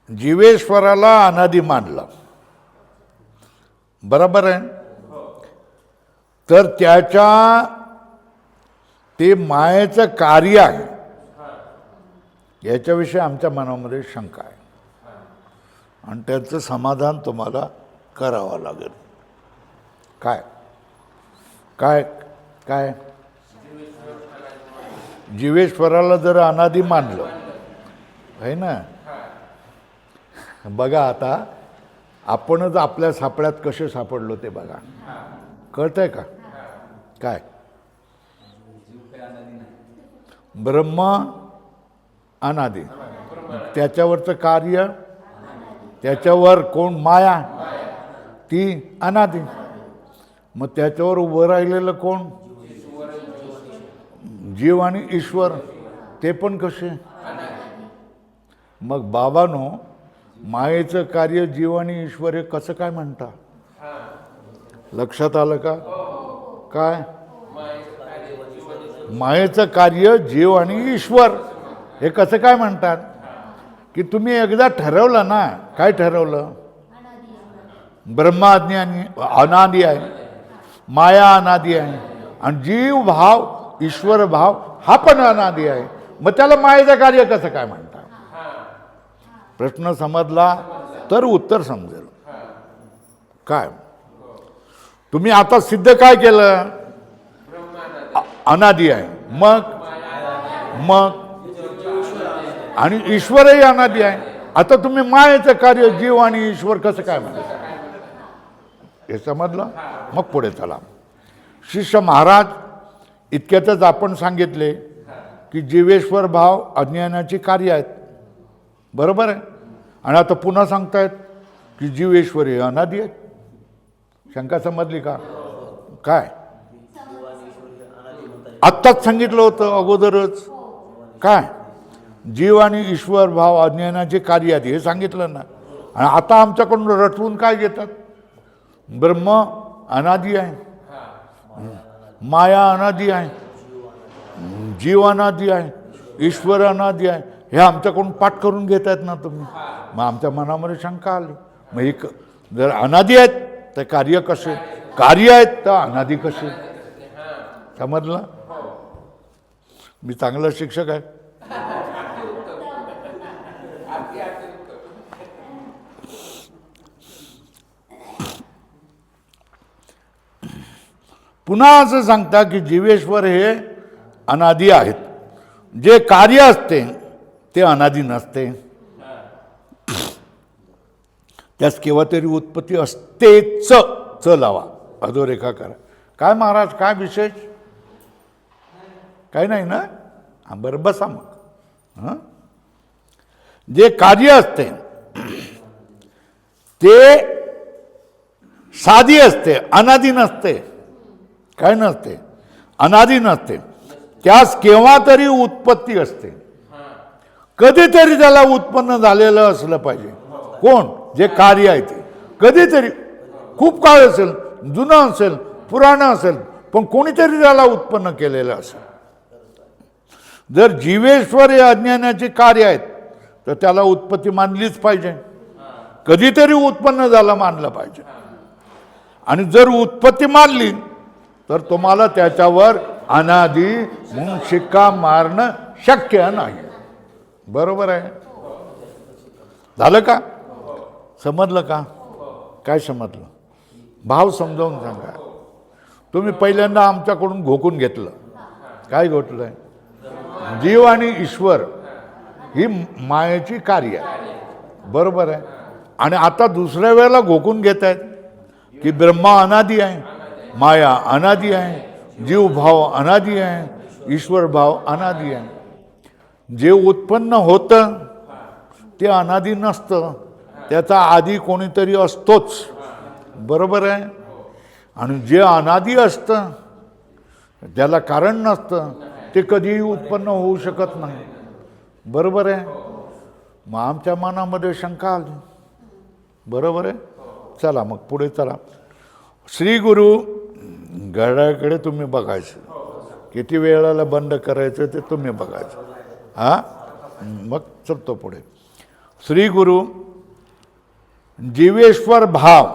जीवेश्वराला अनादी मानलं, बरोबर आहे. तर त्याच्या ते मायेचं कार्य आहे याच्याविषयी आमच्या मनामध्ये शंका आहे आणि त्याचं समाधान तुम्हाला करावं लागेल. काय काय काय जीवेश्वराला जर अनादी मानलं आहे ना, बघा आता आपणच आपल्या सापळ्यात कसे सापडलो ते बघा, कळतंय का? काय ब्रह्म अनादी, त्याच्यावरचं कार्य, त्याच्यावर कोण माया ती अनादी, मग त्याच्यावर उभं राहिलेलं कोण? जीव आणि ईश्वर, ते पण कसे? मग बाबांनो, मायेचं कार्य जीव आणि ईश्वर हे कसं काय म्हणता? लक्षात आलं का? काय मायेचं कार्य जीव आणि ईश्वर हे कसं काय म्हणतात? की तुम्ही एकदा ठरवलं ना, काय ठरवलं? ब्रह्मा अनादी आहे, माया अनादी आहे आणि जीव भाव ईश्वर भाव हा पण अनादी आहे, मग त्याला मायेचं कार्य कसं काय म्हणतात? प्रश्न समजला तर उत्तर समजेल. काय तुम्ही आता सिद्ध काय केलं? अनादी आहे, मग आणि ईश्वरही अनादी आहे. आता तुम्ही मायेचं कार्य जीव आणि ईश्वर कसं काय म्हणता? हे समजलं? मग पुढे चला. शिष्य महाराज इतक्यातच आपण सांगितले की जीवेश्वर भाव अज्ञानाची कार्य आहेत, बरोबर आहे. आणि आता पुन्हा सांगतायत की जीवेश्वर हे अनादी आहेत. शंका समजली का? काय आत्ताच सांगितलं होतं अगोदरच, काय जीव आणि ईश्वर भाव अज्ञानाचे कार्य आहेत हे सांगितलं ना. आणि आता आमच्याकडून रटवून काय घेतात? ब्रह्म अनादी आहे, माया अनादी आहे, जीव अनादी आहे, ईश्वर अनादी आहे, हे आमच्याकडून पाठ करून घेत आहेत ना तुम्ही. मग आमच्या मनामध्ये शंका आली, मग एक जर अनादी आहेत तर कार्य कसे? कार्य आहेत तर अनादी कसे? समजलं? मी चांगला शिक्षक आहे. पुन्हा असं सांगता की जीवेश्वर हे अनादी आहेत, जे कार्य असते ते अनादी नसते, त्यास केव्हा तरी उत्पत्ती असतेच. च लावा, अधोरेखा करा. काय महाराज, काय विशेष? काही नाही ना? हा, बरं बसा मग. जे कार्य असते ते साधी असते, अनादी नसते. काय नसते? अनादी नसते. त्यास केव्हा तरी उत्पत्ती असते, कधीतरी त्याला उत्पन्न झालेलं असलं पाहिजे. कोण? जे कार्य आहे ते कधीतरी, खूप काळ असेल, जुनं असेल, पुराणं असेल, पण कोणीतरी त्याला उत्पन्न केलेलं असेल. जर जीवेश्वर हे अज्ञानाचे कार्य आहेत तर त्याला उत्पत्ती मानलीच पाहिजे, कधीतरी उत्पन्न झालं मानलं पाहिजे. आणि जर उत्पत्ती मानली तर तुम्हाला त्याच्यावर अनादी म्हणून शिक्का मारणं शक्य नाही. बरोबर आहे? झालं का? समजलं का? काय समजलं? भाव समजावून सांगा. तुम्ही पहिल्यांदा आमच्याकडून घोकून घेतलं. काय घोटलंय? जीव आणि ईश्वर ही मायेची कार्य आहे, बरोबर आहे. आणि आता दुसऱ्या वेळेला घोकून घेत आहेत की ब्रह्मा अनादी आहे, माया अनादी आहे, जीव भाव अनादी आहे, ईश्वर भाव अनादी आहे. जे उत्पन्न होतं ते अनादी नसतं, त्याचा आधी कोणीतरी असतोच, बरोबर आहे. आणि जे अनादी असतं ज्याला कारण नसतं ते कधीही उत्पन्न होऊ शकत नाही, बरोबर आहे. मग आमच्या मनामध्ये शंका आली, बरोबर आहे. चला मग पुढे चला. श्री गुरु घड्याळाकडे तुम्ही बघायचं, किती वेळाला बंद करायचं ते तुम्ही बघायचं. हां, मग चलतो पुढे. श्री गुरु जीवेश्वर भाव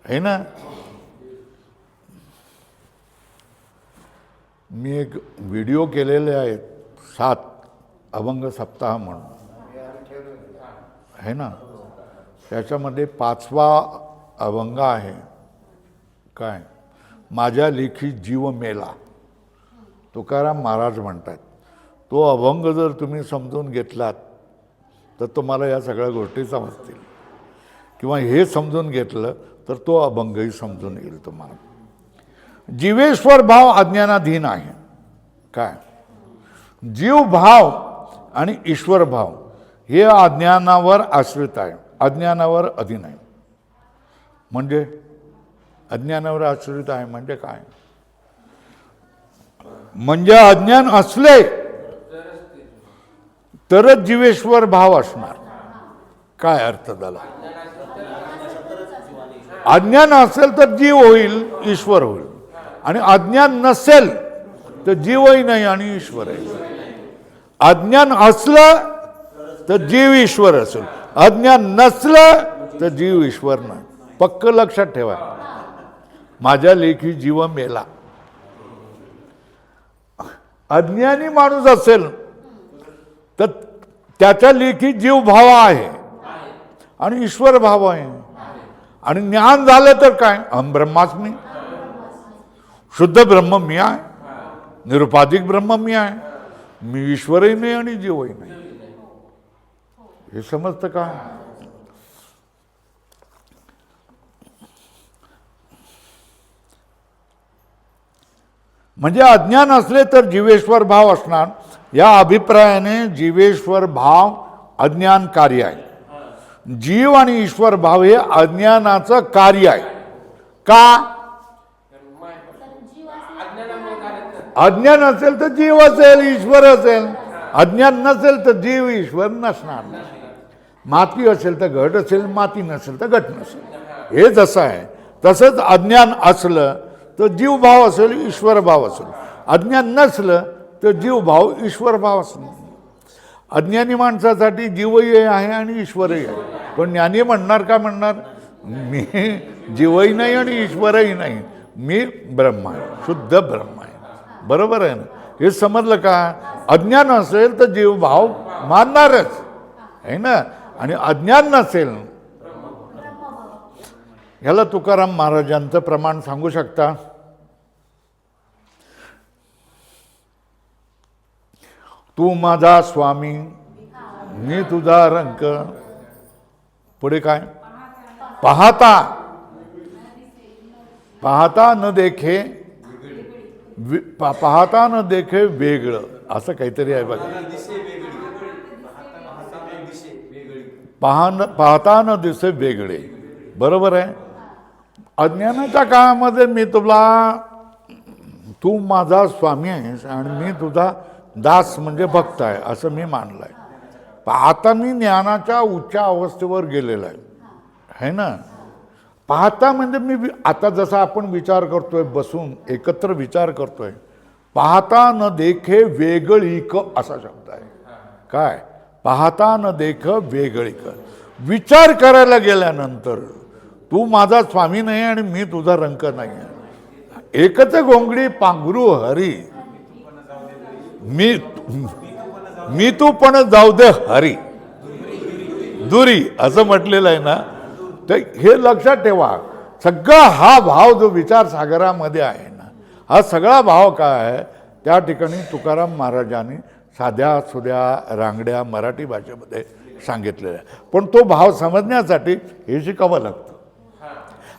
है ना. मी एक व्हिडिओ केलेले आहेत 7 अभंग सप्ताह म्हणून है ना. त्याच्यामध्ये 5वा अभंग आहे काय, माझ्या लेखी जीव मेला. तुकाराम महाराज म्हणतात. तो अभंग जर तुम्ही समजून घेतलात तर तुम्हाला या सगळ्या गोष्टी समजतील, किंवा हे समजून घेतलं तर तो अभंगही समजून येईल तुम्हाला. जीवेश्वर भाव अज्ञानाधीन आहे. काय, जीव भाव आणि ईश्वर भाव हे अज्ञानावर आश्रित आहे, अज्ञानावर अधीन आहे. म्हणजे अज्ञानावर आश्रित आहे म्हणजे काय, म्हणजे अज्ञान असले तरच जीवेश्वर भाव असणार. काय अर्थ झाला, अज्ञान असेल तर जीव होईल, ईश्वर होईल. आणि अज्ञान नसेल तर जीवही नाही आणि ईश्वर आहे. अज्ञान असलं तर जीव ईश्वर असेल, अज्ञान नसलं तर जीव ईश्वर नाही. पक्क लक्षात ठेवा. माझ्या लेखी जीव मेला. अज्ञानी माणूस असेल तर त्याच्या लेखी जीव भाव आहे आणि ईश्वर भाव आहे. आणि ज्ञान झालं तर काय, अहम ब्रह्मास्मी, शुद्ध ब्रह्म मी आहे, निरुपाधिक ब्रह्म मी आहे, मी ईश्वरही नाही आणि जीवही नाही. हे समजतं का. म्हणजे अज्ञान असले तर जीवेश्वर भाव असणार. या अभिप्रायाने जीवेश्वर भाव अज्ञान कार्य आहे. जीव आणि ईश्वर भाव हे अज्ञानाचं कार्य आहे. का, अज्ञान असेल तर जीव असेल, ईश्वर असेल. अज्ञान नसेल तर जीव ईश्वर नसणार. माती असेल तर घट असेल, माती नसेल तर घट नसेल. हे जसं आहे तसंच अज्ञान असलं तर जीव भाव असेल, ईश्वर भाव असेल. अज्ञान नसलं तर जीव भाव ईश्वर भाव असेल. अज्ञानी माणसासाठी जीवही आहे आणि ईश्वरही आहे. पण ज्ञानी म्हणणार का, म्हणणार मी जीवही नाही आणि ईश्वरही नाही, मी ब्रह्म आहे, शुद्ध ब्रह्म आहे. बरोबर आहे ना. हे समजलं का. अज्ञान असेल तर जीव भाव मानणारच आहे ना. आणि अज्ञान नसेल, ह्याला तुकाराम महाराजांचं प्रमाण सांगू शकता. तू माझा स्वामी, मी तुझा रंक. पुढे काय, पाहता पाहता न देखे, पाहता न देखे वेगळं, असं काहीतरी आहे बघा. पाहता न दिसे वेगळे. बरोबर आहे. अज्ञानाच्या काळामध्ये मी तुला, तू माझा स्वामी आहेस आणि मी तुझा दास म्हणजे भक्त आहे असं मी मानलंय. आता मी ज्ञानाच्या उच्च अवस्थेवर गेलेला आहे ना. पाहता म्हणजे मी आता जसा आपण विचार करतोय, बसून एकत्र विचार करतोय. पाहता न देखे वेगळीक असा शब्द आहे. काय, पाहता न देख वेगळीक. विचार करायला गेल्यानंतर तू माझा स्वामी नाही आणि मी तुझा रंक नाही आहे. एकच घोंगडी पांघरू हरी, मी तू पण जाऊ दे हरी दुरी असं म्हटलेलं आहे ना. तर हे लक्षात ठेवा. सगळा हा भाव जो विचार सागरामध्ये आहे ना, हा सगळा भाव काय आहे त्या ठिकाणी तुकाराम महाराजांनी साध्या सुध्या रांगड्या मराठी भाषेमध्ये सांगितलेलं आहे. पण तो भाव समजण्यासाठी हे शिकावं लागतं.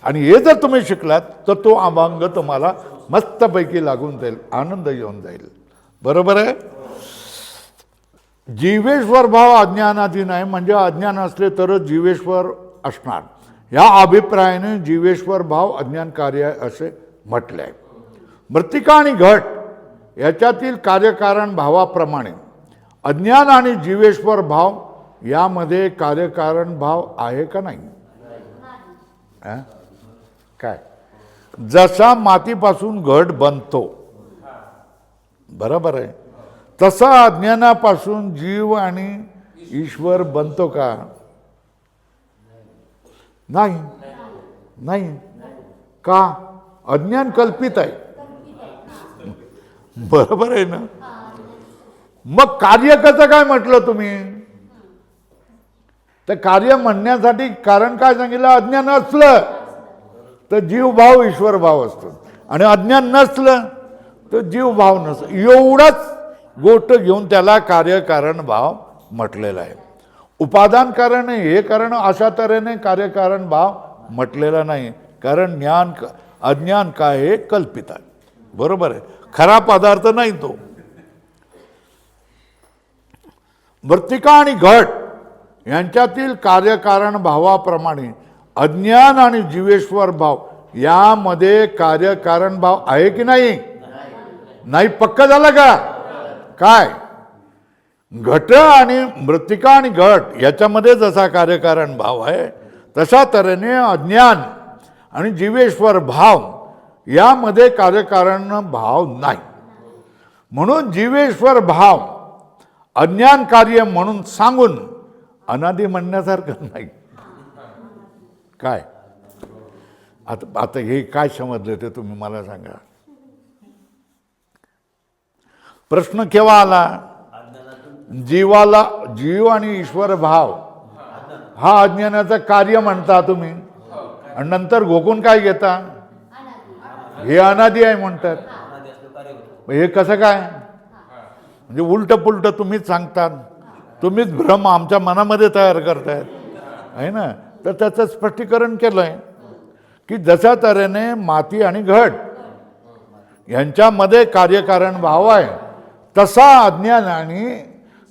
आणि हे जर तुम्ही शिकलात तर तो अभंग तुम्हाला मस्तपैकी लागून जाईल, आनंद येऊन जाईल. बरोबर आहे. जीवेश्वर भाव अज्ञानाधीन आहे. म्हणजे अज्ञान असले तरच जीवेश्वर असणार. या अभिप्रायाने जीवेश्वर भाव अज्ञान कार्य आहे असे म्हटले आहे. मृत्तिका आणि घट याच्यातील कार्यकारण भावाप्रमाणे अज्ञान आणि जीवेश्वर भाव यामध्ये कार्यकारण भाव आहे का नाही. काय, जसा मातीपासून घट बनतो, बरोबर आहे, तसा अज्ञानापासून जीव आणि ईश्वर बनतो का? नाही. नाही. का? अज्ञान कल्पित आहे. बरोबर आहे ना? मग कार्य कसं काय म्हटलं तुम्ही? तर कार्य म्हणण्यासाठी कारण काय सांगितलं? अज्ञान असलं तर जीव भाव ईश्वर भाव असतो, आणि अज्ञान नसलं तर जीव भाव नसतो. एवढाच गोष्ट घेऊन त्याला कार्यकारण भाव म्हटलेला आहे. उपादान कारण हे कारण अशा तऱ्हेने कार्यकारण भाव म्हटलेला नाही, कारण ज्ञान अज्ञान काय हे कल्पित आहे. बरोबर आहे, खरा पदार्थ नाही तो. मृत्तिका आणि घट यांच्यातील कार्यकारण भावाप्रमाणे अज्ञान आणि जीवेश्वर भाव यामध्ये कार्यकारण भाव आहे की नाही? नाही. पक्क झालं का? काय? घट आणि मृत्तिका आणि घट याच्यामध्ये जसा कार्यकारण भाव आहे तशा तऱ्हेने अज्ञान आणि जीवेश्वर भाव यामध्ये कार्यकारण भाव नाही. म्हणून जीवेश्वर भाव अज्ञान कार्य म्हणून सांगून अनादि म्हणण्यासारखं नाही. काय आता हे काय समजलं ते तुम्ही मला सांगा. प्रश्न केव्हा आला? जीवाला, जीव आणि ईश्वर भाव हा अज्ञानाचं कार्य म्हणता तुम्ही, आणि नंतर घोकून काय घेता? हे अनादि आहे म्हणतात. हे कसं काय? म्हणजे उलट पुलट तुम्हीच सांगतात, तुम्हीच भ्रम आमच्या मनामध्ये तयार करतायत आहे ना. तर त्याचं स्पष्टीकरण केलंय की जशा तऱ्हेने माती आणि घट यांच्यामध्ये कार्यकारण भाव आहे तसा अज्ञान आणि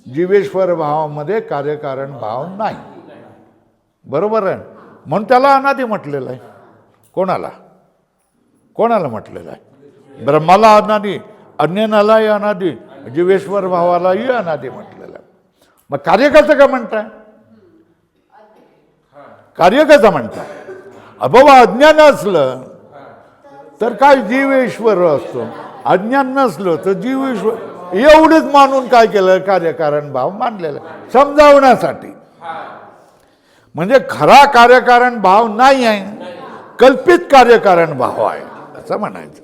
जीवेश्वर भावामध्ये कार्यकारण भाव नाही. बरोबर आहे. म्हणून त्याला अनादि म्हटलेलं आहे. कोणाला? कोणाला म्हटलेलं आहे? ब्रह्माला अनादि, अज्ञानालाही अनादि, जीवेश्वर भावालाही अनादि म्हटलेलं आहे. मग कार्य कसं का म्हणताय? कार्य कसं म्हणताय? बाबा अज्ञान असलं तर काय जीव ईश्वर असतो, अज्ञान नसलं तर जीव ईश्वर, एवढंच मानून काय केलं? कार्यकारण भाव मानलेला समजावण्यासाठी. म्हणजे खरा कार्यकारण भाव नाही आहे, कल्पित कार्यकारण भाव आहे असं म्हणायचं.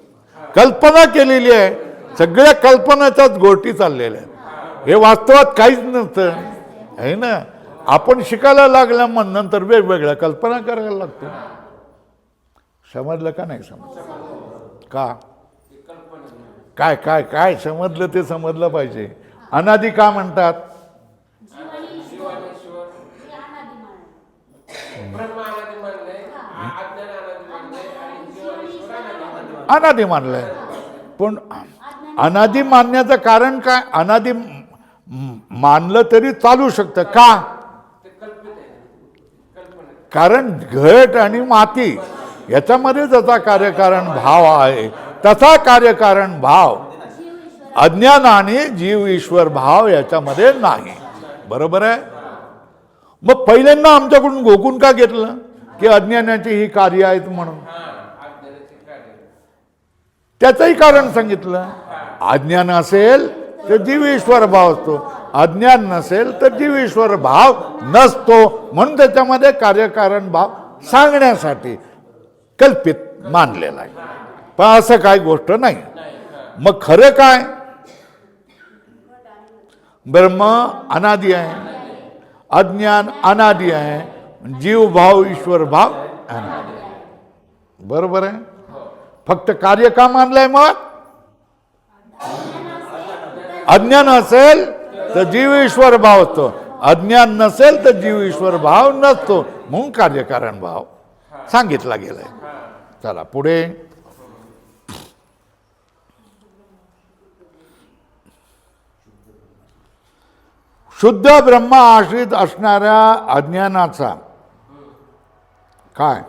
कल्पना केलेली आहे, सगळ्या कल्पनाच्याच गोष्टी चाललेल्या आहेत. हे वास्तवात काहीच नसतं आहे ना. आपण शिकायला लागल्या मग नंतर वेगवेगळ्या कल्पना करायला लागतो. समजलं का? नाही समजलं का? काय काय काय समजलं ते समजलं पाहिजे. अनादि का म्हणतात? अनादि मानलंय, पण अनादि मानण्याचं कारण काय? अनादि मानलं तरी चालू शकतं का? कारण घट आणि माती याच्यामध्ये जसा कार्यकारण भाव आहे तसा कार्यकारण भाव अज्ञान आणि जीव ईश्वर भाव याच्यामध्ये नाही. बरोबर आहे. मग पहिल्यांदा आमच्याकडून घोकून का घेतलं की अज्ञानाची ही कार्य आहेत म्हणून? त्याचंही कारण सांगितलं. अज्ञान असेल तर जीव ईश्वर भाव असतो, अज्ञान नसेल तर जीव ईश्वर भाव नसतो. म्हणून त्याच्यामध्ये कार्यकारण भाव सांगण्यासाठी कल्पित मानलेला आहे. पण असं काही गोष्ट नाही. मग खरं काय? ब्रह्म अनादि आहे, अज्ञान अनादि आहे, जीव भाव ईश्वर भाव अनादि आहे. बरोबर आहे. फक्त कार्य का मानलंय? मग अज्ञान असेल तर जीव ईश्वर भाव असतो, अज्ञान नसेल तर जीव ईश्वर भाव नसतो. म्हणून कार्यकारण भाव सांगितला गेलाय. चला पुढे. शुद्ध ब्रह्म आश्रित असणाऱ्या अज्ञानाचा काय?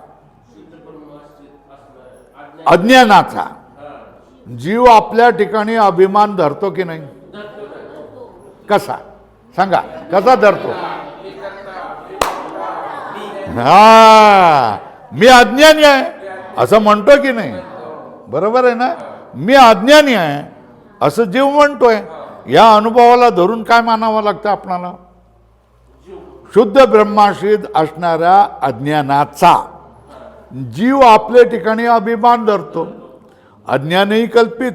अज्ञानाचा जीव आपल्या ठिकाणी अभिमान धरतो की नाही? कसा? सांगा कसा धरतो? हा, मी अज्ञानी आहे असं म्हणतो की नाही? बरोबर आहे ना. मी अज्ञानी आहे असं जीव म्हणतोय. या अनुभवाला धरून काय मानावं लागतं आपणाला? शुद्ध ब्रह्माश्रित असणाऱ्या अज्ञानाचा जीव आपल्या ठिकाणी अभिमान धरतो. अज्ञानही कल्पित,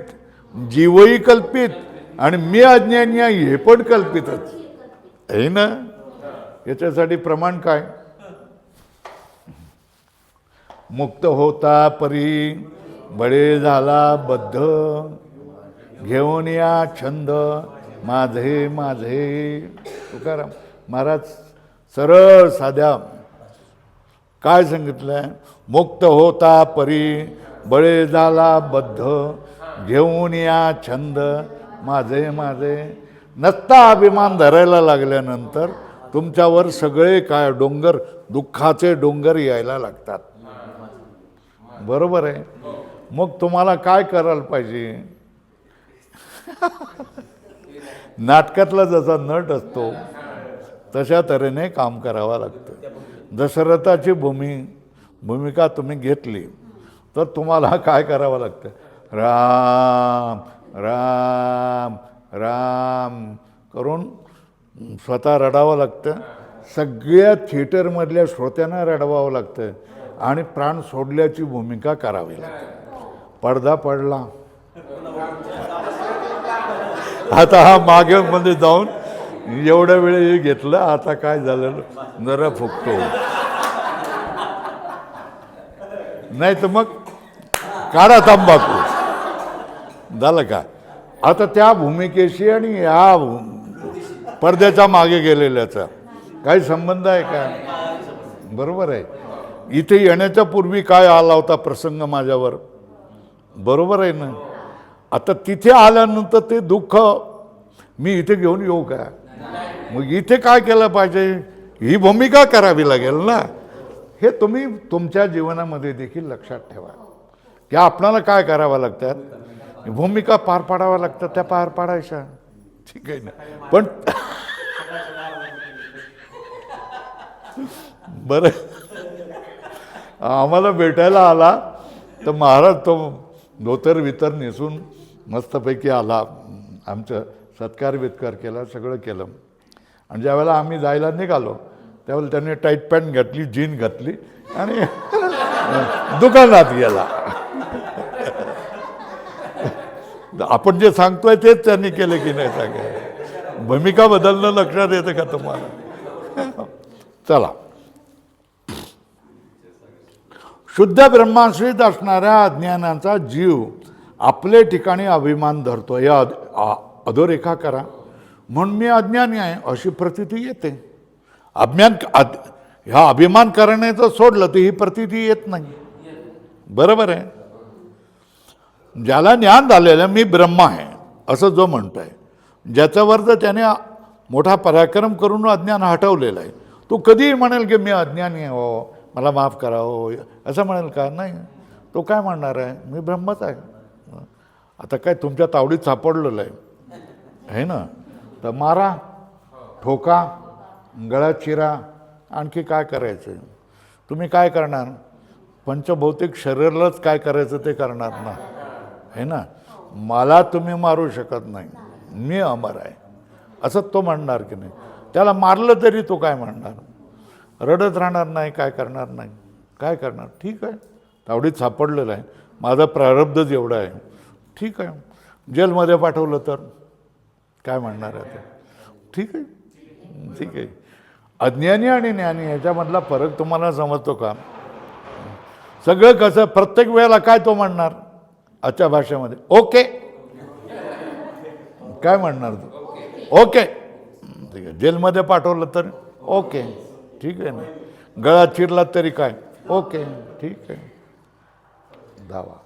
जीवही कल्पित, आणि मी अज्ञानी आहे हे पण कल्पितच आहे ना. याच्यासाठी प्रमाण काय? मुक्त होता परी बळे झाला बद्ध, घेऊन या छंद माझे माझे. तुकाराम महाराज सरळ साध्या काय सांगितलंय? मुक्त होता परी बळे झाला बद्ध, घेऊन या छंद माझे माझे. नसता अभिमान धरायला लागल्यानंतर तुमच्यावर सगळे काय डोंगर, दुःखाचे डोंगर यायला लागतात. बरोबर आहे. मग तुम्हाला काय करायला पाहिजे? नाटकातला जसा नट असतो तशा तऱ्हेने काम करावं लागतं. दशरथाची भूमिका तुम्ही घेतली तर तुम्हाला काय करावं लागतं? राम राम राम करून स्वतः रडावं लागतं. सगळ्या थिएटरमधल्या श्रोत्यांना रडवावं लागतं आणि प्राण सोडल्याची भूमिका करावी लागते. पडदा पडला. आता हा मागे मध्ये जाऊन एवढ्या वेळ हे घेतलं, आता काय झालं जरा फुकतो. नाही तर मग काढा तंबाखू. झालं का? आता त्या भूमिकेशी आणि या पडद्याच्या मागे गेलेल्याचा काही संबंध आहे का? बरोबर आहे. इथे येण्याच्या पूर्वी काय आला होता प्रसंग माझ्यावर, बरोबर आहे ना. आता तिथे आल्यानंतर ते दुःख मी इथे घेऊन येऊ का? मग इथे काय केलं पाहिजे? ही भूमिका करावी लागेल ना. हे तुम्ही तुमच्या जीवनामध्ये देखील लक्षात ठेवा की आपल्याला काय करावं लागतात, भूमिका पार पाडाव्या लागतात, त्या पार पाडायच्या. ठीक आहे ना. पण बरं, आम्हाला भेटायला आला तर महाराज तो धोतर वितर नेसून मस्तपैकी आला. आमचं सत्कार वित्कार केला, सगळं केलं. आणि ज्यावेळेला आम्ही जायला निघालो त्यावेळेला त्यांनी टाईट पॅन्ट घातली, जीन घातली आणि दुकानात गेला. आपण जे सांगतोय तेच त्यांनी केलं की नाही सांगा. भूमिका बदलणं लक्षात येतं का तुम्हाला? चला, शुद्ध ब्रह्माश्रित असणाऱ्या अज्ञानाचा जीव आपल्या ठिकाणी अभिमान धरतो. या अधोरेखा करा. म्हणून मी अज्ञानी आहे अशी प्रतीती येते. ह्या अभिमान करण्याचं सोडलं तर ही प्रतीती येत नाही. बरोबर आहे. ज्याला ज्ञान झालेलं मी ब्रह्म आहे असं जो म्हणतोय, ज्याच्यावर जर त्याने मोठा पराक्रम करून अज्ञान हटवलेलं आहे, तो कधीही म्हणेल की मी अज्ञानी आहे, हो मला माफ करा हो असं म्हणेल का? नाही. तो काय म्हणणार आहे? मी ब्रह्मच आहे. आता काय तुमच्या तावडीत सापडलेलं आहे ना, तर मारा, ठोका, गळ्यात चिरा, आणखी काय करायचं? तुम्ही काय करणार? पंचभौतिक शरीरालाच काय करायचं ते करणार ना, है ना. मला तुम्ही मारू शकत नाही, मी अमर आहे असं तो म्हणणार की नाही. त्याला मारलं तरी तो काय म्हणणार? रडत राहणार नाही, काय करणार नाही. काय करणार? ठीक आहे, तावडीत सापडलेलं आहे, माझं प्रारब्धच एवढं आहे, ठीक आहे. जेलमध्ये पाठवलं तर काय म्हणणार आहे? ठीक आहे, ठीक आहे. अज्ञानी आणि ज्ञानी ह्याच्यामधला फरक तुम्हाला समजतो का? सगळं कसं प्रत्येक वेळेला काय तो म्हणणार आजच्या भाषेमध्ये? ओके. काय म्हणणार तो? ओके. ठीक आहे. जेलमध्ये पाठवलं तर ओके, ठीक आहे ना. गळा चिरला तरी काय? ओके, ठीक आहे. धावा.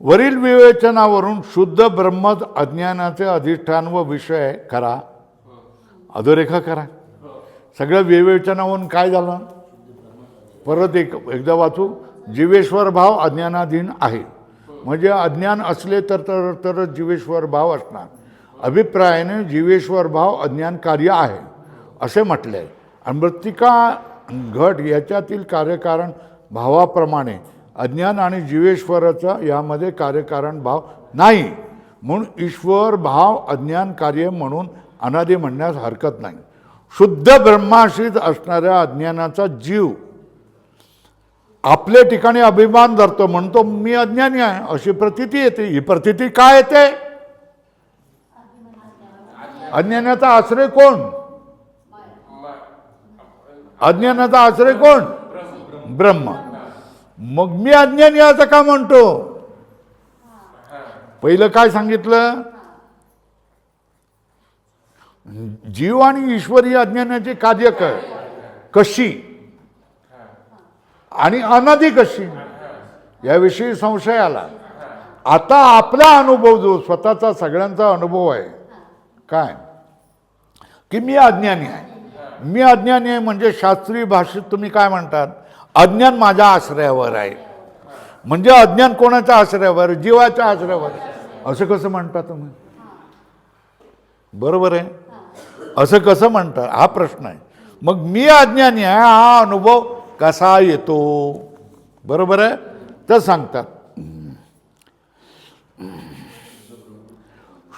वरील विवेचनावरून शुद्ध ब्रह्म अज्ञानाचे अधिष्ठान व विषय करा. अधोरेखा करा. सगळं विवेचनावरून काय झालं? परत एकदा वाचू. जीवेश्वर भाव अज्ञानाधीन आहे. म्हणजे अज्ञान असले तर जीवेश्वर भाव असणार. अभिप्रायाने जीवेश्वर भाव अज्ञान कार्य आहे असे म्हटले आहे. आणि मृत्तिका घट याच्यातील कार्यकारण भावाप्रमाणे अज्ञान आणि जीवेश्वराचा यामध्ये कार्यकारण भाव नाही. म्हणून ईश्वर भाव अज्ञान कार्य म्हणून अनादी म्हणण्यास हरकत नाही. शुद्ध ब्रह्माश्रित असणाऱ्या अज्ञानाचा जीव आपल्या ठिकाणी अभिमान धरतो, म्हणतो मी अज्ञानी आहे अशी प्रतीती येते. ही प्रतीती काय येते? अज्ञानाचा आश्रय कोण? अज्ञानाचा आश्रय कोण? ब्रह्म. मग मी अज्ञानी असं का म्हणतो? पहिलं काय सांगितलं? जीव आणि ईश्वरी अज्ञानाची कार्य कशी आणि अनादी कशी याविषयी संशय आला. आता आपला अनुभव जो स्वतःचा सगळ्यांचा अनुभव आहे काय की मी अज्ञानी आहे. मी अज्ञानी आहे म्हणजे शास्त्रीय भाषेत तुम्ही काय म्हणतात? अज्ञान माझ्या आश्रयावर आहे. म्हणजे अज्ञान कोणाच्या आश्रयावर? जीवाच्या आश्रयावर. असं कसं म्हणता तुम्ही? बरोबर आहे? असं कसं म्हणता हा प्रश्न आहे. मग मी अज्ञानी आहे हा अनुभव कसा येतो? बरोबर आहे? तर सांगतात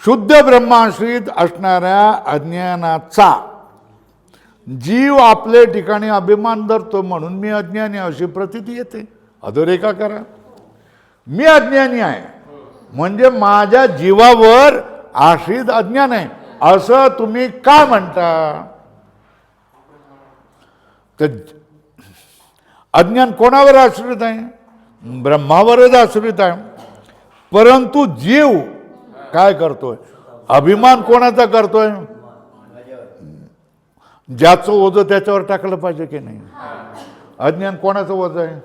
शुद्ध ब्रह्माश्रित असणाऱ्या अज्ञानाचा जीव आपल्या ठिकाणी अभिमान धरतो म्हणून मी अज्ञानी अशी प्रतीती येते. अधोरेखा करा. मी अज्ञानी आहे म्हणजे माझ्या जीवावर आश्रित अज्ञान आहे असं तुम्ही का म्हणता? तर अज्ञान कोणावर आश्रित आहे? ब्रह्मावरच आश्रित आहे. परंतु जीव काय करतोय? अभिमान कोणाचा करतोय? ज्याचं ओझं त्याच्यावर टाकलं पाहिजे की नाही? अज्ञान कोणाचं ओझं आहे?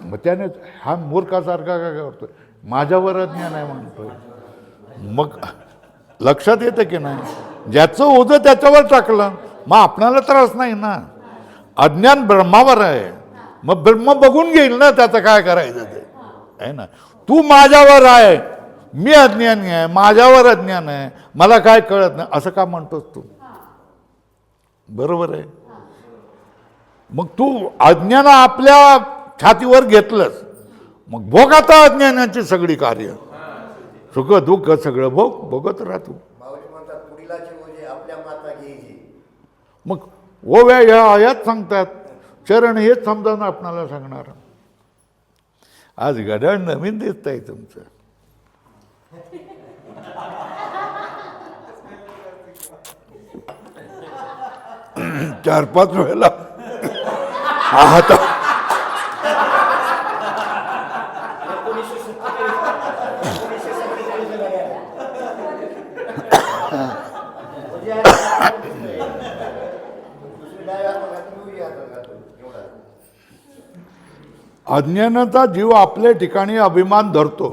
मग त्याने हा मूर्खासारखा काय करतोय? माझ्यावर अज्ञान आहे म्हणतोय. मग लक्षात येतं की नाही? ज्याचं ओझं त्याच्यावर टाकलं मग आपणाला त्रास नाही ना. अज्ञान ब्रह्मावर आहे मग ब्रह्म बघून घेईल ना त्याचं काय करायचं ते आहे ना. तू माझ्यावर आहे, मी अज्ञानी आहे, माझ्यावर अज्ञान आहे, मला काय कळत नाही असं का म्हणतोस तू? बरोबर आहे? मग तू अज्ञान आपल्या छातीवर घेतलंस मग भोग आता अज्ञानाची सगळी कार्य सुख दुःख सगळं भोगत राहतो. मग ओव्या या आयात सांगतात. चरण हेच समजावून आपणाला सांगणार. आज घड्याळ नवीन दिसत आहे तुमचं. चार पाच वेळेला आता अज्ञानाचा जीव आपल्या ठिकाणी अभिमान धरतो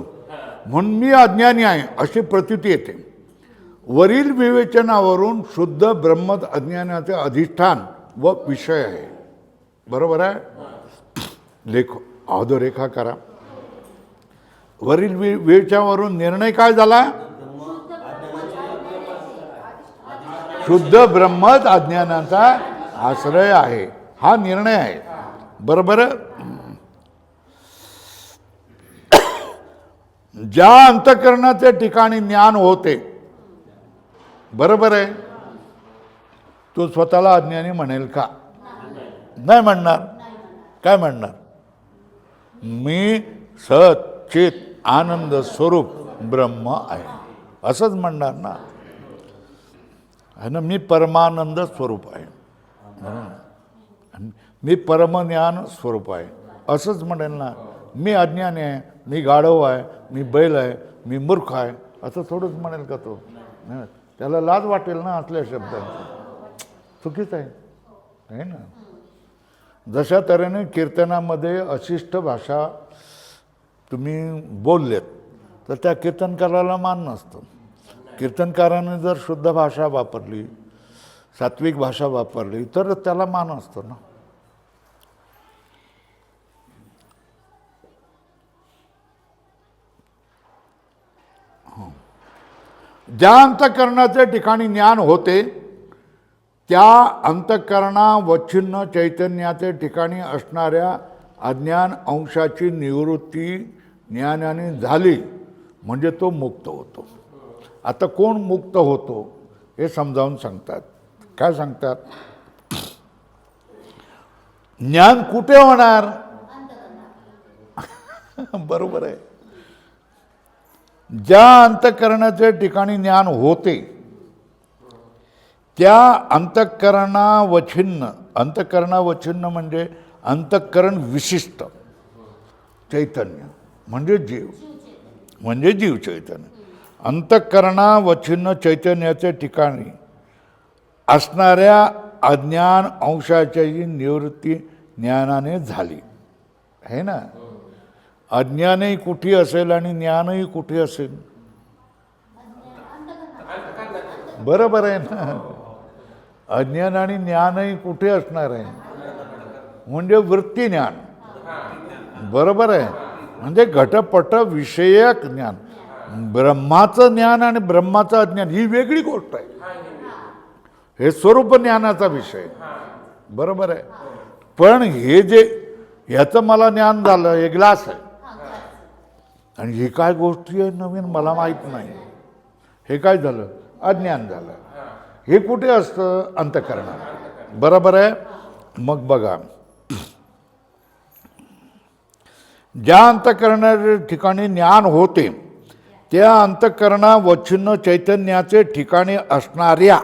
म्हणून मी अज्ञानी आहे अशी प्रतीती येते. वरील विवेचनावरून शुद्ध ब्रह्म अज्ञानाचे अधिष्ठान व विषय आहे. बरोबर आहे? अधोरेखा करा. वरील विवेचनावरून निर्णय काय झाला? शुद्ध ब्रह्मच अज्ञानाचा आश्रय आहे हा निर्णय आहे. बरोबर? ज्या अंतःकरणाच्या ठिकाणी ज्ञान होते बरोबर आहे तो स्वतःला अज्ञानी म्हणेल का? नाही म्हणणार. काय म्हणणार? मी सत चित आनंद स्वरूप ब्रह्म आहे असंच म्हणणार ना. आहे ना? मी परमानंद स्वरूप आहे, मी परमज्ञान स्वरूप आहे असंच म्हणेल ना. मी अज्ञानी आहे, मी गाढव आहे, मी बैल आहे, मी मूर्ख आहे असं थोडंच म्हणेल का तो? त्याला लाज वाटेल ना असल्या शब्दांची. चुकीचं आहे ना. जशा तऱ्हेने कीर्तनामध्ये अशिष्ट भाषा तुम्ही बोललेत तर त्या कीर्तनकाराला मान नसतं. कीर्तनकाराने जर शुद्ध भाषा वापरली, सात्विक भाषा वापरली तर त्याला मान असतो ना. ज्या अंतःकरणाच्या ठिकाणी ज्ञान होते त्या अंतःकरणावच्छिन्न चैतन्याच्या ठिकाणी असणाऱ्या अज्ञान अंशाची निवृत्ती ज्ञानाने झाली म्हणजे तो मुक्त होतो. आता कोण मुक्त होतो हे समजावून सांगतात. काय सांगतात? ज्ञान कुठे होणार? बरोबर आहे. ज्या अंतःकरणाच्या ठिकाणी ज्ञान होते त्या अंतःकरणावच्छिन्न म्हणजे अंतःकरण विशिष्ट चैतन्य म्हणजे जीव चैतन्य. अंतःकरणावच्छिन्न चैतन्याच्या ठिकाणी असणाऱ्या अज्ञान अंशाची निवृत्ती ज्ञानाने झाली आहे ना. अज्ञानही कुठे असेल आणि ज्ञानही कुठे असेल? बरोबर आहे ना. अज्ञान आणि ज्ञानही कुठे असणार आहे? म्हणजे वृत्ती ज्ञान. बरोबर आहे. म्हणजे घटपट विषयक ज्ञान. ब्रह्माचं ज्ञान आणि ब्रह्माचं अज्ञान ही वेगळी गोष्ट आहे. हे स्वरूप ज्ञानाचा विषय. बरोबर आहे. पण हे जे ह्याचं मला ज्ञान झालं, हे ग्लास आहे आणि ही काय गोष्टी आहे नवीन मला माहीत नाही, हे काय झालं? अज्ञान झालं. हे कुठे असतं? अंतःकरणात. बरोबर आहे. मग बघा, ज्या अंतःकरणाच्या ठिकाणी ज्ञान होते त्या अंतःकरणावच्छिन्न चैतन्याचे ठिकाणी असणाऱ्या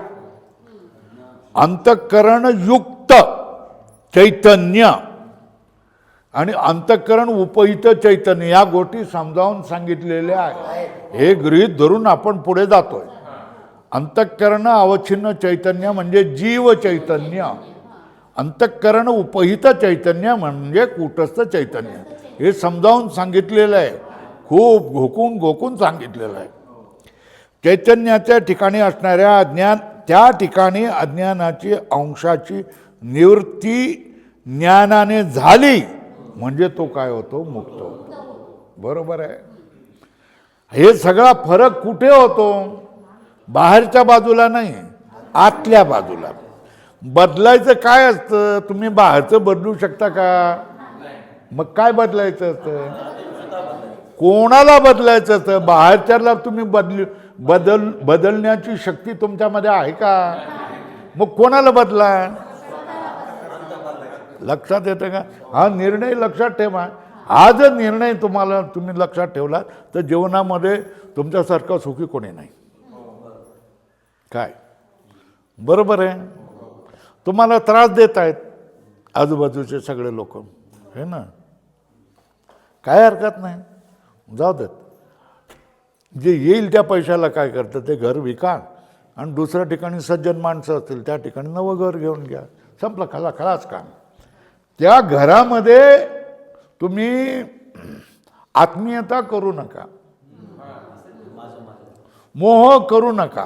अंतःकरणयुक्त चैतन्य आणि अंतःकरण उपहित चैतन्य या गोष्टी समजावून सांगितलेल्या आहेत. हे गृहीत धरून आपण पुढे जातोय. अंतःकरण अवच्छिन्न चैतन्य म्हणजे जीव चैतन्य, अंतःकरण उपहित चैतन्य म्हणजे कूटस्थ चैतन्य. हे समजावून सांगितलेलं आहे. खूप घोकून सांगितलेलं आहे. चैतन्याच्या ठिकाणी असणाऱ्या अज्ञान, त्या ठिकाणी अज्ञानाची अंशाची निवृत्ती ज्ञानाने झाली म्हणजे तो काय होतो? मुक्त होतो. बरोबर आहे. हे सगळा फरक कुठे होतो? बाहेरच्या बाजूला नाही, आतल्या बाजूला. बदलायचं काय असतं? तुम्ही बाहेरचं बदलू शकता का? मग काय बदलायचं असतं? कोणाला बदलायचं असतं? बाहेरच्याला तुम्ही बदलण्याची शक्ती तुमच्यामध्ये आहे का? मग कोणाला बदला? लक्षात येतं का? हा निर्णय लक्षात ठेवा. हा जर निर्णय तुम्ही लक्षात ठेवला तर जीवनामध्ये तुमच्यासारखं सुखी कोणी नाही. काय? बरोबर आहे. तुम्हाला त्रास देत आहेत आजूबाजूचे सगळे लोक, हे ना. काय हरकत नाही, जाऊ देत. जे येईल त्या पैशाला काय करतं? ते घर विका आणि दुसऱ्या ठिकाणी सज्जन माणसं असतील त्या ठिकाणी नवं घर घेऊन घ्या. संपलं. खलास काम. त्या घरामध्ये तुम्ही आत्मीयता करू नका, मोह करू नका,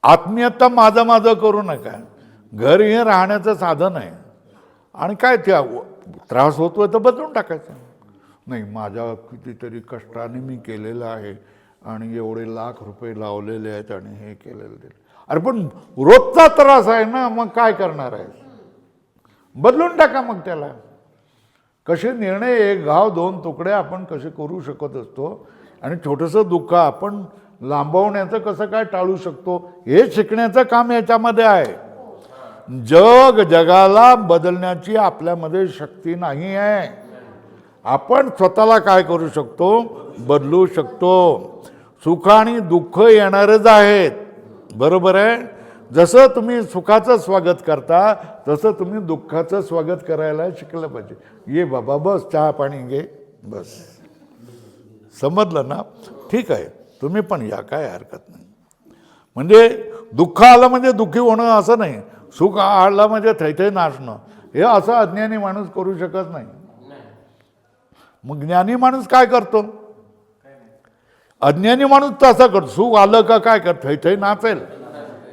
आत्मीयता माझं करू नका. घर हे राहण्याचं साधन आहे. आणि काय त्या त्रास होतोय तर बदलून टाकायचं. नाही, माझ्या कितीतरी कष्टाने मी केलेलं आहे आणि एवढे लाख रुपये लावलेले आहेत आणि हे केलेलं. अरे पण रोजचा त्रास आहे ना, मग काय करणार आहे? बदलून टाका मग त्याला. कसे निर्णय, एक घाव दोन तुकडे आपण कसे करू शकत असतो आणि छोटंसं दुःख आपण लांबवण्याचं कसं काय टाळू शकतो, हे शिकण्याचं काम याच्यामध्ये आहे. जगाला बदलण्याची आपल्यामध्ये शक्ती नाही आहे. आपण स्वतःला काय करू शकतो? बदलू शकतो. सुख आणि दुःख येणारच आहेत. बरोबर आहे. जसं तुम्ही सुखाचं स्वागत करता तसं तुम्ही दुःखाचं स्वागत करायला शिकलं पाहिजे. ये बाबा, बस चहा पाणी घे, बस. समजलं ना? ठीक आहे, तुम्ही पण या, काय हरकत नाही. म्हणजे दुःख आलं म्हणजे दुःखी होणं असं नाही, सुख आलं म्हणजे थैथै नाचणं, हे असं अज्ञानी माणूस करू शकत नाही. मग ज्ञानी माणूस काय करतो? अज्ञानी माणूस तसा करतो. सुख आलं का काय कर, थैथै नाचेल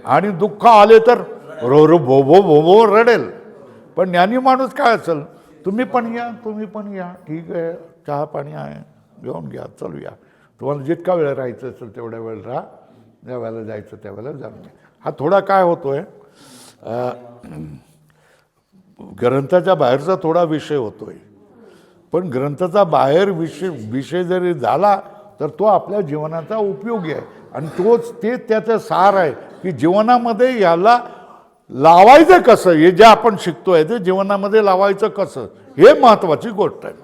आणि दुःख आले तर रो भो भो भो भो रडेल. पण ज्ञानी माणूस काय असेल? तुम्ही पण या, ठीक आहे, चहा पाणी आहे, घेऊन घ्या, चलूया. तुम्हाला जितका वेळ राहायचं असेल तेवढ्या वेळ राहा, ज्या वेळेला जायचं त्यावेळेला जाऊन घ्या. हा थोडा काय होतोय, ग्रंथाच्या बाहेरचा थोडा विषय होतोय. पण ग्रंथाचा बाहेर विषय जरी झाला तर तो आपल्या जीवनाचा उपयोगी आहे. आणि ते त्याचं सार आहे की जीवनामध्ये याला लावायचं कसं, हे जे आपण शिकतोय ते जीवनामध्ये लावायचं कसं, हे महत्वाची गोष्ट आहे.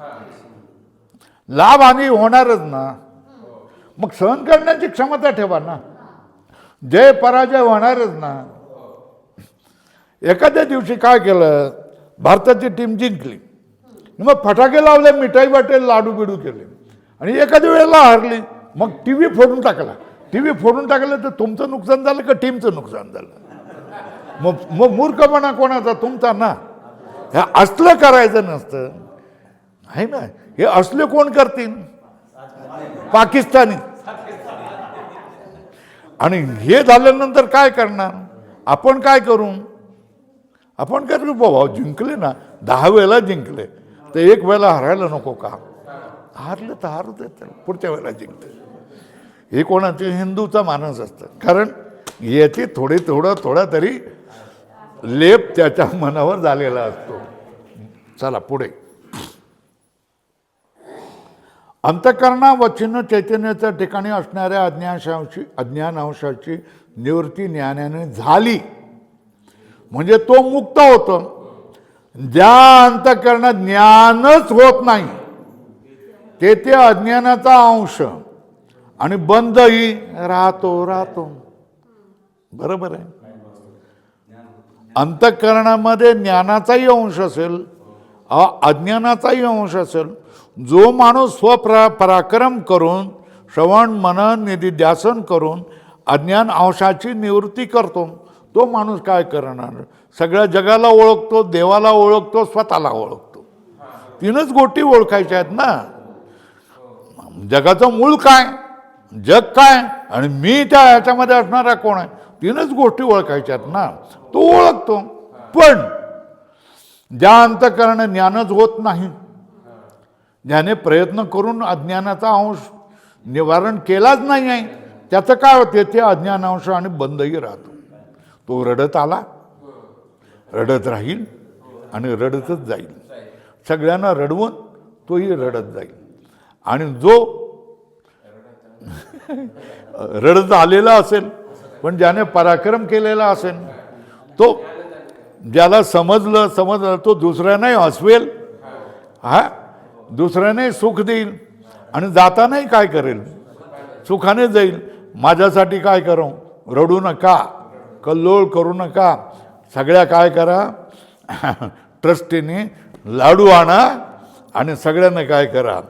लाभ हानी होणारच ना, मग सहन करण्याची क्षमता ठेवा ना, जय पराजय होणारच ना. एखाद्या दिवशी काय केलं, भारताची टीम जिंकली, मग फटाके लावले, मिठाई वाटेल, लाडू बिडू केले, आणि एखाद्या वेळेला हारली, मग टीव्ही फोडून टाकला. टीव्ही फोडून टाकलं तर तुमचं नुकसान झालं का टीमचं नुकसान झालं? मग मूर्खपणा कोणाचा? तुमचा ना. हे असलं करायचं नसतं आहे ना. हे असले कोण करतील? पाकिस्तानी. आणि हे झाल्यानंतर काय करणार? आपण काय करू? आपण काय करू? बाबा जिंकले ना, 10 वेळेला जिंकले तर 1 वेळेला हरायला नको का? हारलं तर हारू देत, पुढच्या वेळेला जिंकते. हे कोणाचे? हिंदूचा मानस असतं. कारण याची थोडा तरी लेप त्याच्या मनावर झालेला असतो. चला पुढे. अंतःकरणा व चिन्ह चैतन्याच्या ठिकाणी असणाऱ्या अज्ञानांशाची निवृत्ती ज्ञानाने झाली म्हणजे तो मुक्त होतो. ज्या अंतःकरणात ज्ञानच होत नाही ते अज्ञानाचा अंश आणि बंदही राहतो. बरोबर आहे. अंतःकरणामध्ये ज्ञानाचाही अंश असेल, अज्ञानाचाही अंश असेल. जो माणूस पराक्रम करून श्रवण मनन निधिध्यासन करून अज्ञान अंशाची निवृत्ती करतो, तो माणूस काय करणार? सगळ्या जगाला ओळखतो, देवाला ओळखतो, स्वतःला ओळखतो. 3च गोष्टी ओळखायच्या आहेत ना. जगाचं मूळ काय, जग काय, आणि मी त्या ह्याच्यामध्ये असणारा कोण आहे, 3च गोष्टी ओळखायच्या आहेत ना. तो ओळखतो. पण ज्या अंतःकरण ज्ञानच होत नाही, ज्याने प्रयत्न करून अज्ञानाचा अंश निवारण केलाच नाही आहे, त्याचं काय होते? ते अज्ञानांश आणि बंदही राहतो. तो रडत आला, रडत राहील आणि रडतच जाईल. सगळ्यांना रडवून तोही रडत जाईल. आणि जो रडत आलेला असेल पण ज्याने पराक्रम केलेला असेल, तो ज्याला समजलं तो दुसऱ्यांनाही हसवेल, दुसऱ्याने सुख देईल आणि जातानाही काय करेल? सुखाने जाईल. माझ्यासाठी काय करू? रडू नका, कल्लोळ करू नका. सगळ्या काय करा? ट्रस्टीने लाडू आणा आणि सगळ्यांना काय करा?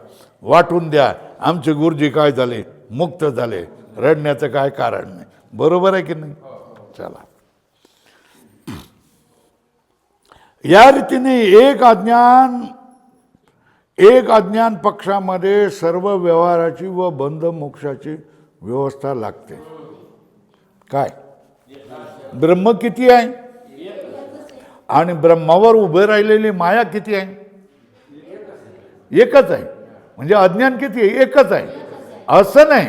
वाटून द्या. आमचे गुरुजी काय झाले? मुक्त झाले. रडण्याचं काय कारण नाही. बरोबर आहे की नाही? चला, या रीतीने एक अज्ञान पक्षामध्ये सर्व व्यवहाराची व बंध मोक्षाची व्यवस्था लागते. काय? ब्रह्म किती आहे आणि ब्रह्मावर उभे राहिलेली माया किती आहे? एकच आहे. म्हणजे अज्ञान किती आहे? एकच आहे. असं नाही.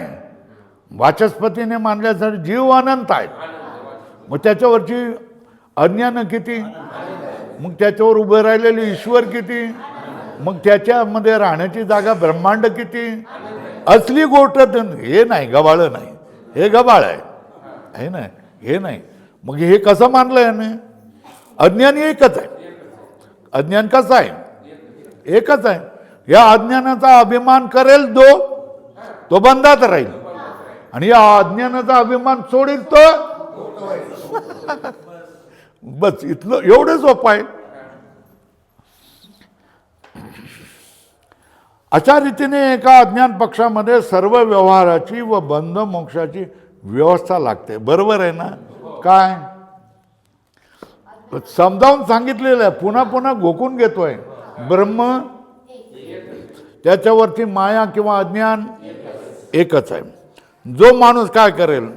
वाचस्पतीने मानल्यासाठी जीव अनंत आहेत. मग त्याच्यावरची अज्ञान किती? मग त्याच्यावर उभे राहिलेले ईश्वर किती? मग त्याच्यामध्ये राहण्याची जागा ब्रह्मांड किती? असली गोष्ट हे नाही, गबाळ नाही. हे गबाळ आहे ना, हे नाही. मग हे कसं मानलं याने? अज्ञान एकच आहे. अज्ञान कसं आहे? एकच आहे. या अज्ञानाचा अभिमान करेल तो बंधात राहील, आणि या अज्ञानाचा अभिमान सोडील तो बस. इथलं एवढं सोपं आहे. अशा रीतीने एका अज्ञान पक्षामध्ये सर्व व्यवहाराची व बंध मोक्षाची व्यवस्था लागते. बरोबर आहे ना? काय समजावून सांगितलेलं आहे, पुन्हा पुन्हा घोकून घेतोय. ब्रह्म, त्याच्यावरती माया किंवा अज्ञान एकच आहे. जो माणूस काय करेल?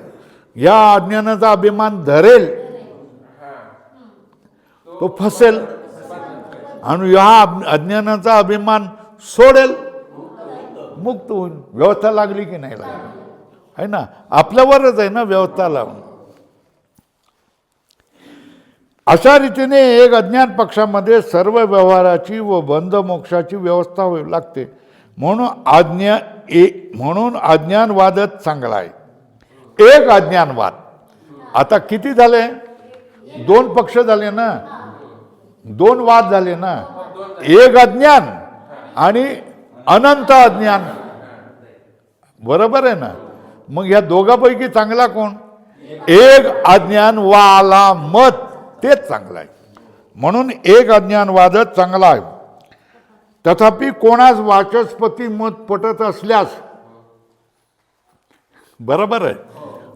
या अज्ञानाचा अभिमान धरेल तो फसेल, आणि या अज्ञानाचा अभिमान सोडेल, मुक्त होईल. व्यवस्था लागली की नाही लागली? आहे ना, आपल्यावरच आहे ना व्यवस्था लावून. अशा रीतीने एक अज्ञान पक्षामध्ये सर्व व्यवहाराची व बंध मोक्षाची व्यवस्था लागते. म्हणून म्हणून अज्ञानवादच चांगला आहे. एक अज्ञानवाद. आता किती झाले? दोन पक्ष झाले ना, दोन वाद झाले ना. एक अज्ञान आणि अनंत अज्ञान. बरोबर आहे ना. मग या दोघांपैकी चांगला कोण? एक अज्ञानवाला मत, तेच चांगलं आहे. म्हणून एक अज्ञानवादच चांगला आहे. तथापि कोणास वाचस्पती मत पटत असल्यास, बरोबर आहे,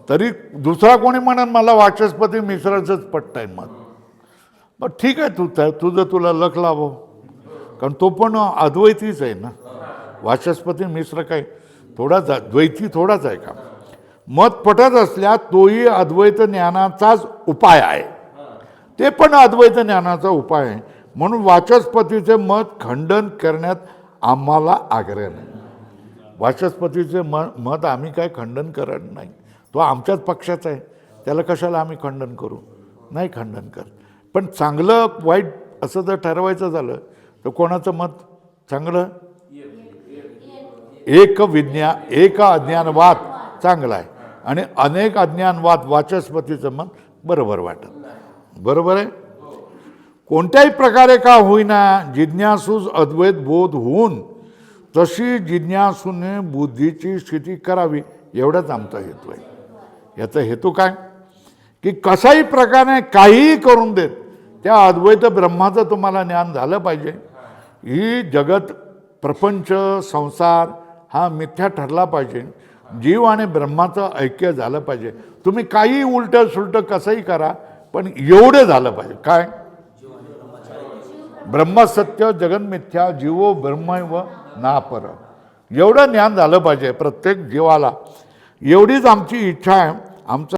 तरी दुसरा कोणी म्हणत मला वाचस्पती मिश्राचंच पटतंय मत, मग ठीक आहे, तुझं तुला लक लावो. कारण तो पण अद्वैतीच आहे ना. वाचस्पती मिश्र काय थोडाच द्वैती थोडाच आहे का? मत पटत असल्यास तोही अद्वैत ज्ञानाचाच उपाय आहे. ते पण अद्वैत ज्ञानाचा उपाय आहे. म्हणून वाचस्पतीचे मत खंडन करण्यात आम्हाला आग्रह नाही. वाचस्पतीचे मत आम्ही काय खंडन करत नाही. तो आमच्याच पक्षाचा आहे, त्याला कशाला आम्ही खंडन करू? नाही खंडन करत. पण चांगलं वाईट असं जर ठरवायचं झालं तर कोणाचं मत चांगलं? एक अज्ञानवाद चांगला आहे आणि अनेक अज्ञानवाद वाचस्पतीचं मत बरोबर वाटत. बरोबर आहे. कोणत्याही प्रकारे का होईना जिज्ञासूस अद्वैत बोध होऊन तशी जिज्ञासूने बुद्धीची स्थिती करावी, एवढाच आमचा हेतू आहे. याचा हेतू काय? की कशाही प्रकारे काहीही करून देत त्या अद्वैत ब्रह्माचं तुम्हाला ज्ञान झालं पाहिजे. ही जगत, प्रपंच, संसार हा मिथ्या ठरला पाहिजे. जीव आणि ब्रह्माचं ऐक्य झालं पाहिजे. तुम्ही काही उलटं सुलटं कसंही करा, पण एवढं झालं पाहिजे. काय? ब्रह्मसत्य जगन्मिथ्या जीवो ब्रह्मैव नापर. एवढं ज्ञान झालं पाहिजे प्रत्येक जीवाला. एवढीच आमची इच्छा आहे. आमचं